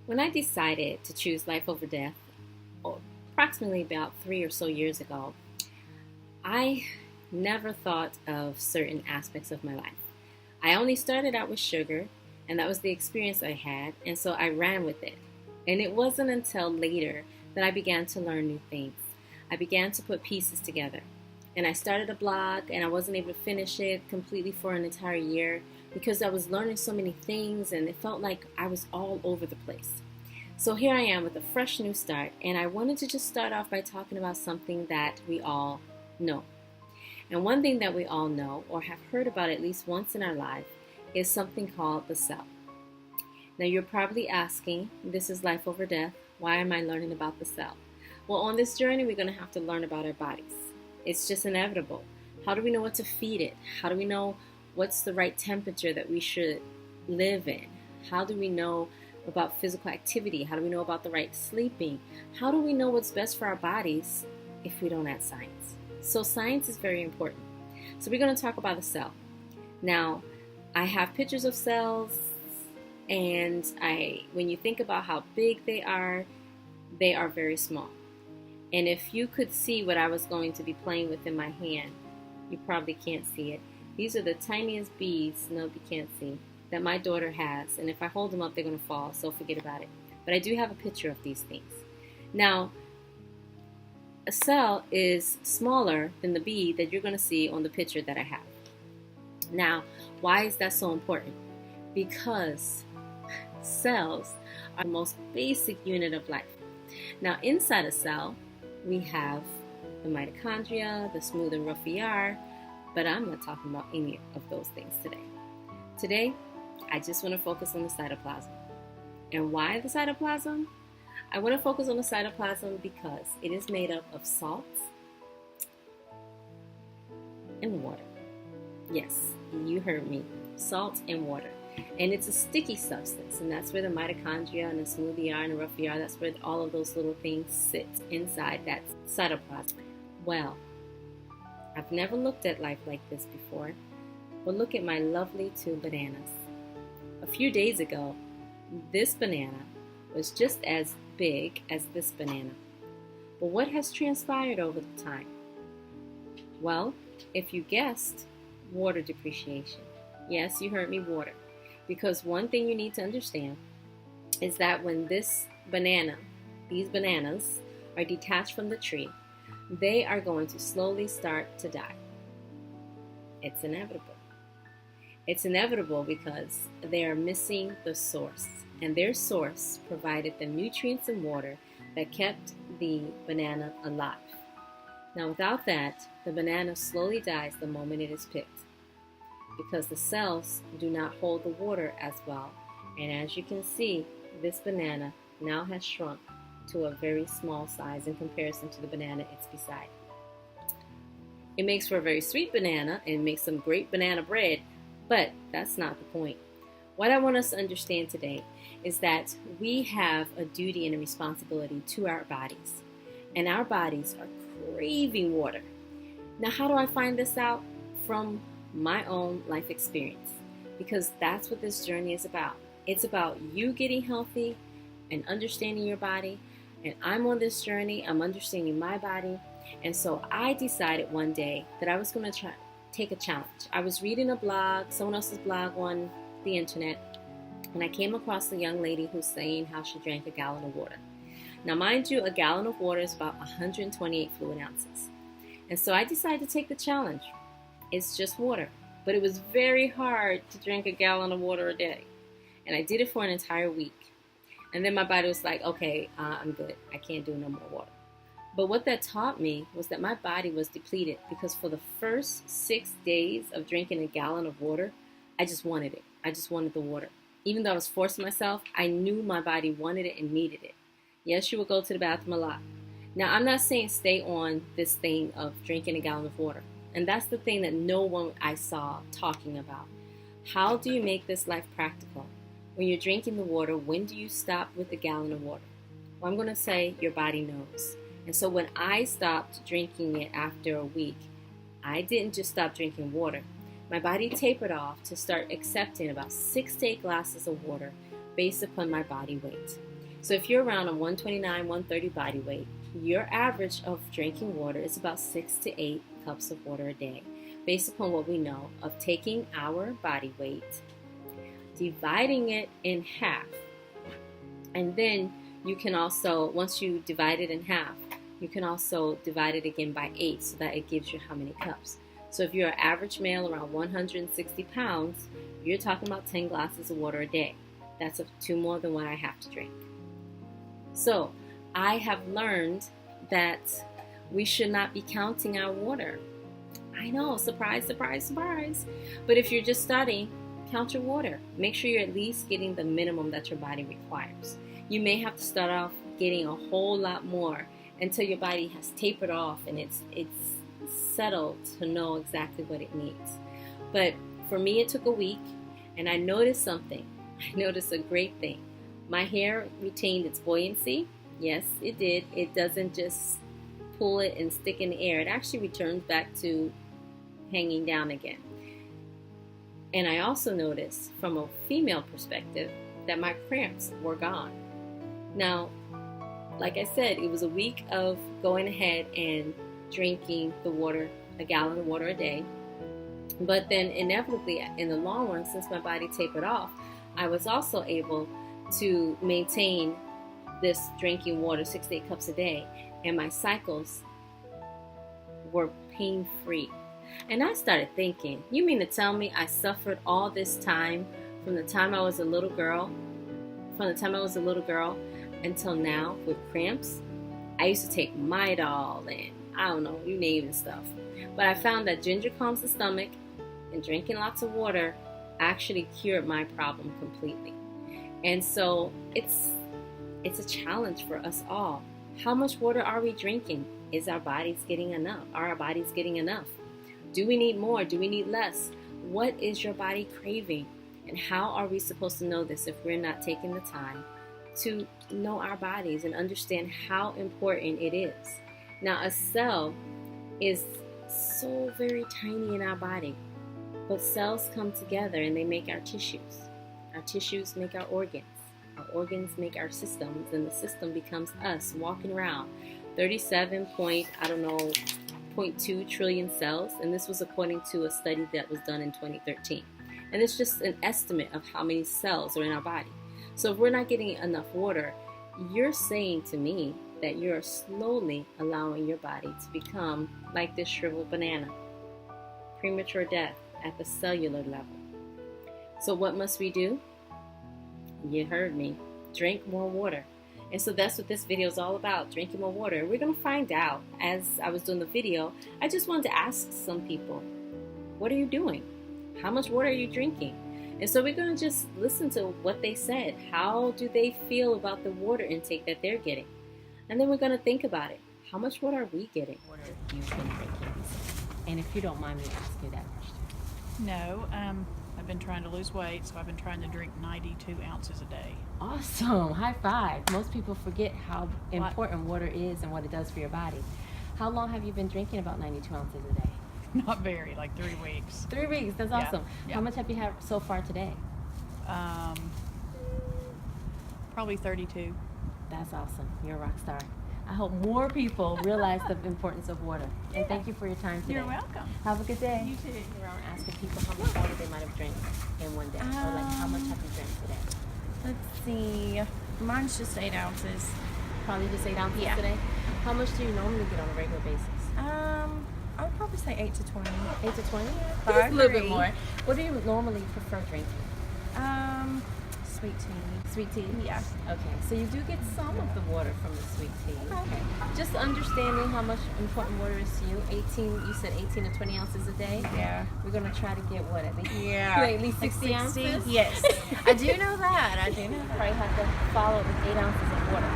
When I decided to choose life over death, approximately about 3 or so years ago, I never thought of certain aspects of my life. I only started out with sugar, and that was the experience I had, and so I ran with it. And it wasn't until later that I began to learn new things. I began to put pieces together. And I started a blog, and I wasn't able to finish it completely for an entire year because I was learning so many things, and it felt like I was all over the place. So here I am with a fresh new start, and I wanted to just start off by talking about something that we all know. And one thing that we all know, or have heard about at least once in our life, is something called the cell. Now you're probably asking, this is life over death, why am I learning about the cell? Well, on this journey, we're going to have to learn about our bodies. It's just inevitable. How do we know what to feed it? How do we know what's the right temperature that we should live in? How do we know about physical activity? How do we know about the right sleeping? How do we know what's best for our bodies if we don't add science? So science is very important. So we're going to talk about the cell. Now, I have pictures of cells, and when you think about how big they are very small. And if you could see what I was going to be playing with in my hand, you probably can't see it. These are the tiniest beads, no, you can't see, that my daughter has. And if I hold them up, they're going to fall, so forget about it. But I do have a picture of these things. Now, a cell is smaller than the bead that you're going to see on the picture that I have. Now, why is that so important? Because cells are the most basic unit of life. Now, inside a cell, we have the mitochondria, the smooth and rough ER, but I'm not talking about any of those things today. Today, I just want to focus on the cytoplasm. And why the cytoplasm? I want to focus on the cytoplasm because it is made up of salts and water. Yes, you heard me, salt and water. And it's a sticky substance, and that's where the mitochondria and the smooth ER and the rough ER, that's where all of those little things sit inside that cytoplasm. Well, I've never looked at life like this before, but look at my lovely two bananas. A few days ago, this banana was just as big as this banana. But what has transpired over the time? Well, if you guessed, water depreciation. Yes, you heard me, water. Because one thing you need to understand is that when these bananas are detached from the tree, they are going to slowly start to die. It's inevitable. It's inevitable because they are missing the source, and their source provided the nutrients and water that kept the banana alive. Now, without that, the banana slowly dies the moment it is picked, because the cells do not hold the water as well. And as you can see, this banana now has shrunk to a very small size in comparison to the banana it's beside. It makes for a very sweet banana and makes some great banana bread, but that's not the point. What I want us to understand today is that we have a duty and a responsibility to our bodies, and our bodies are craving water. Now, how do I find this out? From my own life experience, because that's what this journey is about. It's about you getting healthy and understanding your body, and I'm on this journey. I'm understanding my body, and so I decided one day that I was going to take a challenge. I was reading a blog, someone else's blog on the internet, and I came across a young lady who's saying how she drank a gallon of water. Now, mind you, a gallon of water is about 128 fluid ounces, and so I decided to take the challenge. It's just water. But it was very hard to drink a gallon of water a day. And I did it for an entire week. And then my body was like, okay, I'm good. I can't do no more water. But what that taught me was that my body was depleted, because for the first 6 days of drinking a gallon of water, I just wanted it. I just wanted the water. Even though I was forcing myself, I knew my body wanted it and needed it. Yes, you will go to the bathroom a lot. Now, I'm not saying stay on this thing of drinking a gallon of water. And that's the thing that no one I saw talking about. How do you make this life practical? When you're drinking the water, when do you stop with the gallon of water? Well, I'm going to say your body knows. And so when I stopped drinking it after a week, I didn't just stop drinking water. My body tapered off to start accepting about 6 to 8 glasses of water based upon my body weight. So if you're around a 129, 130 body weight, your average of drinking water is about 6 to 8 cups of water a day, based upon what we know of taking our body weight, dividing it in half, and then you can also, once you divide it in half, you can also divide it again by 8 so that it gives you how many cups. So if you're an average male around 160 pounds, you're talking about 10 glasses of water a day. That's 2 more than what I have to drink. So I have learned that we should not be counting our water. I know, surprise, surprise, surprise. But if you're just starting, count your water. Make sure you're at least getting the minimum that your body requires. You may have to start off getting a whole lot more until your body has tapered off and it's settled to know exactly what it needs. But for me, it took a week, and I noticed something. I noticed a great thing. My hair retained its buoyancy. Yes, it did. It doesn't just pull it and stick in the air. It actually returns back to hanging down again. And I also noticed from a female perspective that my cramps were gone. Now, like I said, it was a week of going ahead and drinking the water, a gallon of water a day. But then inevitably, in the long run, since my body tapered off, I was also able to maintain this drinking water 6 to 8 cups a day, and my cycles were pain-free. And I started thinking, you mean to tell me I suffered all this time from the time I was a little girl, until now with cramps? I used to take Midol and I don't know, you name it stuff. But I found that ginger calms the stomach, and drinking lots of water actually cured my problem completely. And so it's a challenge for us all. How much water are we drinking? Is our bodies getting enough? Are our bodies getting enough? Do we need more? Do we need less? What is your body craving? And how are we supposed to know this if we're not taking the time to know our bodies and understand how important it is? Now, a cell is so very tiny in our body, but cells come together and they make our tissues. Our tissues make our organs. Our organs make our systems, and the system becomes us walking around 37.2 trillion cells, and this was according to a study that was done in 2013. And it's just an estimate of how many cells are in our body. So if we're not getting enough water, you're saying to me that you're slowly allowing your body to become like this shriveled banana. Premature death at the cellular level. So what must we do? You heard me. Drink more water. And so that's what this video is all about, drinking more water. We're going to find out. As I was doing the video, I just wanted to ask some people, what are you doing? How much water are you drinking? And so we're going to just listen to what they said. How do they feel about the water intake that they're getting? And then we're going to think about it. How much water are we getting? What are you drinking? And if you don't mind me asking that question. No, I've been trying to lose weight, so I've been trying to drink 92 ounces a day. Awesome. High five. Most people forget how important water is and what it does for your body. How long have you been drinking about 92 ounces a day? Not very, like 3 weeks. 3 weeks. That's awesome. Yeah. How much have you had so far today? Probably 32. That's awesome. You're a rock star. I hope more people realize the importance of water. And thank you for your time today. You're welcome. Have a good day. You too. Around asking people how much water they might have drank in one day. Or like how much have you drank today? Let's see. Mine's just 8 ounces. Probably just 8 ounces today? How much do you normally get on a regular basis? I would probably say 8 to 20. 8 to 20? But Just a little bit more. What do you normally prefer drinking? Sweet tea. Sweet tea? Yeah. Okay, so you do get some of the water from the sweet tea. Okay. Just understanding how much important water is to you. You said 18 to 20 ounces a day? Yeah. We're going to try to get what, at least? Yeah. At least 60 ounces? Yes. I do know that. Probably have to follow with 8 ounces of water.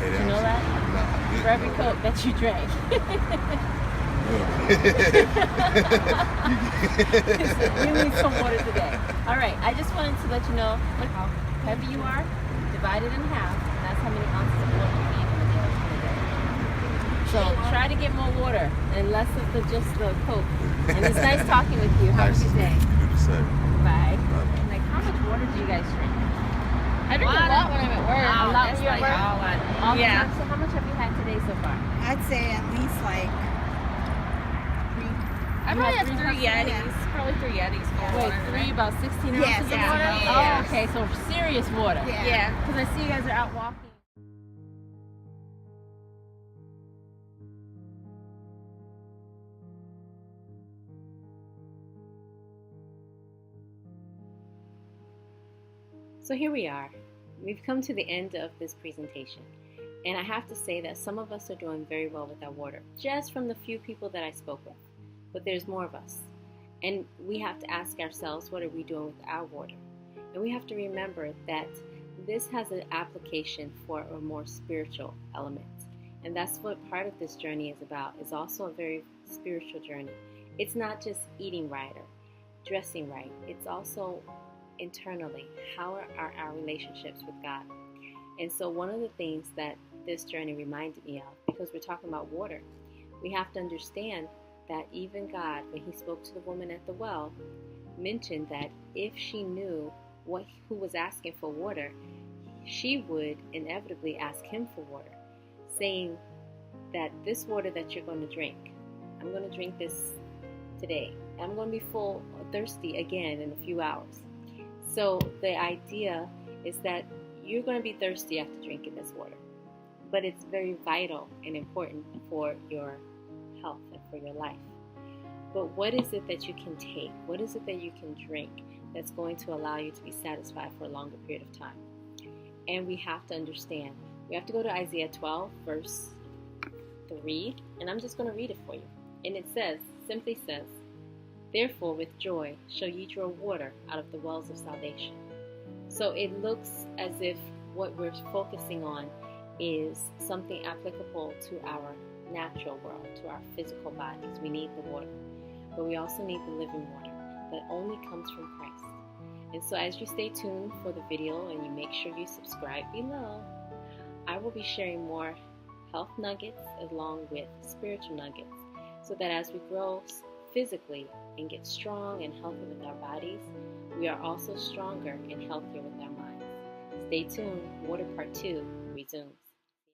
8 Did you know that? No. For every Coke that you drank. You need some water today. All right, I just wanted to let you know how heavy you are. Divide it in half. That's how many ounces of water you need in a day. So try to get more water and less of just the Coke. And it's nice talking with you. Have a good day. You do the same. Bye. Bye. Like, how much water do you guys drink? I drink a lot when I'm at work. A lot That's when you're like at work? all I. All the Yeah. time? So how much have you had today so far? I'd say at least like 3. You I probably had have 3 3 Yetis. Probably 3 Yetis. For Wait, water 3 about 16 ounces Yes, of yeah. water? Yeah. Oh, okay, so serious water. Yeah. Yeah, because I see you guys are out walking. So here we are. We've come to the end of this presentation. And I have to say that some of us are doing very well with our water, just from the few people that I spoke with. But there's more of us. And we have to ask ourselves, what are we doing with our water? And we have to remember that this has an application for a more spiritual element. And that's what part of this journey is about. It's also a very spiritual journey. It's not just eating right or dressing right. It's also internally, how are our relationships with God? And so one of the things that this journey reminded me of, because we're talking about water, we have to understand that even God, when he spoke to the woman at the well, mentioned that if she knew who was asking for water, she would inevitably ask him for water, saying that this water that you're going to drink, I'm going to drink this today. I'm going to be thirsty again in a few hours. So the idea is that you're going to be thirsty after drinking this water, but it's very vital and important for your health and for your life. But what is it that you can take? What is it that you can drink that's going to allow you to be satisfied for a longer period of time? And we have to understand. We have to go to Isaiah 12, verse 3, and I'm just going to read it for you. And it simply says, "Therefore with joy shall ye draw water out of the wells of salvation." So it looks as if what we're focusing on is something applicable to our natural world, to our physical bodies. We need the water, but we also need the living water that only comes from Christ. And so as you stay tuned for the video and you make sure you subscribe below, I will be sharing more health nuggets along with spiritual nuggets, so that as we grow physically and get strong and healthy with our bodies, we are also stronger and healthier with our minds. Stay tuned. Water Part 2 resumes.